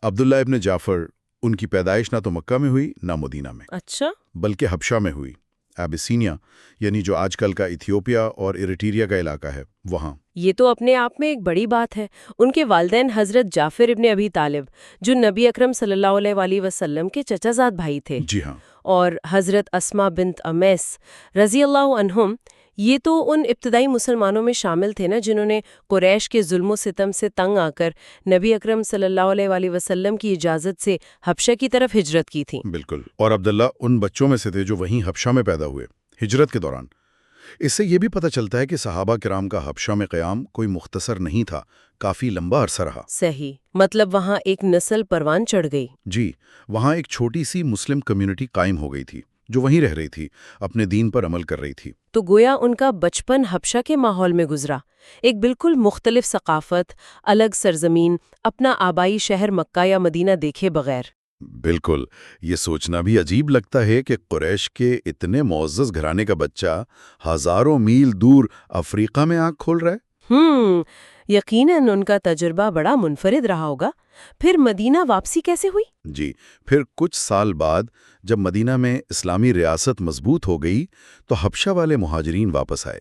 عبداللہ ابن جعفر، ان کی پیدائش نہ تو مکہ میں ہوئی نہ مدینہ میں، اچھا، بلکہ حبشہ میں ہوئی، ایبیسینیا، یعنی جو آج کل کا ایتھیوپیا اور ایریٹریا کا علاقہ ہے وہاں۔ یہ تو اپنے آپ میں ایک بڑی بات ہے۔ ان کے والدین حضرت جعفر ابن ابی طالب، جو نبی اکرم صلی اللہ علیہ وآلہ وسلم کے چچا زاد بھائی تھے، جی ہاں، اور حضرت اسما بنت امیس رضی اللہ عنہم، یہ تو ان ابتدائی مسلمانوں میں شامل تھے نا جنہوں نے قریش کے ظلم و ستم سے تنگ آ کر نبی اکرم صلی اللہ علیہ وآلہ وسلم کی اجازت سے حبشہ کی طرف ہجرت کی تھی۔ بالکل، اور عبداللہ ان بچوں میں سے تھے جو وہیں حبشہ میں پیدا ہوئے ہجرت کے دوران۔ اس سے یہ بھی پتہ چلتا ہے کہ صحابہ کرام کا حبشہ میں قیام کوئی مختصر نہیں تھا، کافی لمبا عرصہ رہا۔ صحیح، مطلب وہاں ایک نسل پروان چڑھ گئی۔ جی، وہاں ایک چھوٹی سی مسلم کمیونٹی قائم ہو گئی تھی جو وہیں رہ رہی تھی، اپنے دین پر عمل کر رہی تھی۔ تو گویا ان کا بچپن حبشہ کے ماحول میں گزرا، ایک بالکل مختلف ثقافت، الگ سرزمین، اپنا آبائی شہر مکہ یا مدینہ دیکھے بغیر۔ بالکل، یہ سوچنا بھی عجیب لگتا ہے کہ قریش کے اتنے معزز گھرانے کا بچہ ہزاروں میل دور افریقہ میں آنکھ کھول رہا ہے۔ یقیناً ان کا تجربہ بڑا منفرد رہا ہوگا۔ پھر مدینہ واپسی کیسے ہوئی؟ جی، پھر کچھ سال بعد جب مدینہ میں اسلامی ریاست مضبوط ہو گئی تو حبشہ والے مہاجرین واپس آئے۔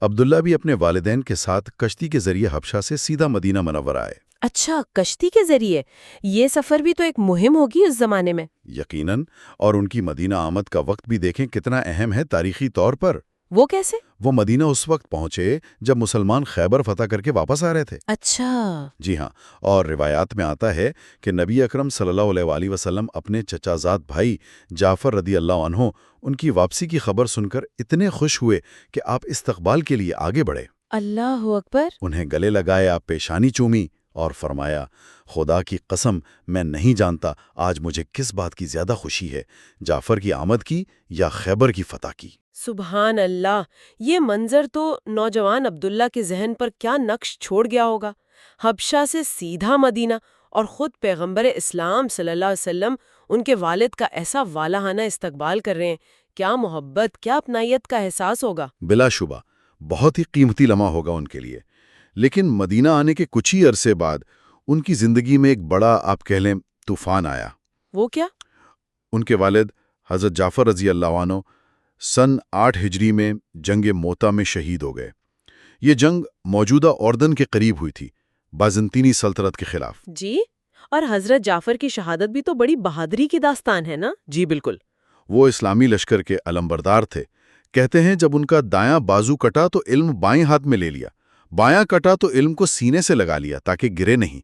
عبداللہ بھی اپنے والدین کے ساتھ کشتی کے ذریعے حبشہ سے سیدھا مدینہ منورہ آئے۔ اچھا، کشتی کے ذریعے؟ یہ سفر بھی تو ایک مہم ہوگی اس زمانے میں۔ یقیناً، اور ان کی مدینہ آمد کا وقت بھی دیکھیں کتنا اہم ہے تاریخی طور پر۔ وہ کیسے؟ وہ مدینہ اس وقت پہنچے جب مسلمان خیبر فتح کر کے واپس آ رہے تھے۔ اچھا، جی ہاں، اور روایات میں آتا ہے کہ نبی اکرم صلی اللہ علیہ وآلہ وسلم اپنے چچا زاد بھائی جعفر رضی اللہ عنہ ان کی واپسی کی خبر سن کر اتنے خوش ہوئے کہ آپ استقبال کے لیے آگے بڑھے۔ اللہ اکبر! انہیں گلے لگایا، پیشانی چومی اور فرمایا، خدا کی قسم میں نہیں جانتا آج مجھے کس بات کی زیادہ خوشی ہے، جعفر کی آمد کی یا خیبر کی فتح کی۔ سبحان اللہ! یہ منظر تو نوجوان عبداللہ کے ذہن پر کیا نقش چھوڑ گیا ہوگا۔ حبشہ سے سیدھا مدینہ، اور خود پیغمبر اسلام صلی اللہ علیہ وسلم ان کے والد کا ایسا والہانہ استقبال کر رہے ہیں۔ کیا محبت، کیا اپنائیت کا احساس ہوگا۔ بلا شبہ بہت ہی قیمتی لمحہ ہوگا ان کے لیے۔ لیکن مدینہ آنے کے کچھ ہی عرصے بعد ان کی زندگی میں ایک بڑا، آپ کہہ لیں، طوفان آیا۔ وہ کیا؟ ان کے والد حضرت جعفر رضی اللہ عنہ سن 8 ہجری میں جنگ موتا میں شہید ہو گئے۔ یہ جنگ موجودہ اردن کے قریب ہوئی تھی، بازنطینی سلطنت کے خلاف۔ جی، اور حضرت جعفر کی شہادت بھی تو بڑی بہادری کی داستان ہے نا؟ جی بالکل۔ وہ اسلامی لشکر کے علمبردار تھے۔ کہتے ہیں جب ان کا دایاں بازو کٹا تو علم بائیں ہاتھ میں لے لیا، بایاں کٹا تو علم کو سینے سے لگا لیا تاکہ گرے نہیں۔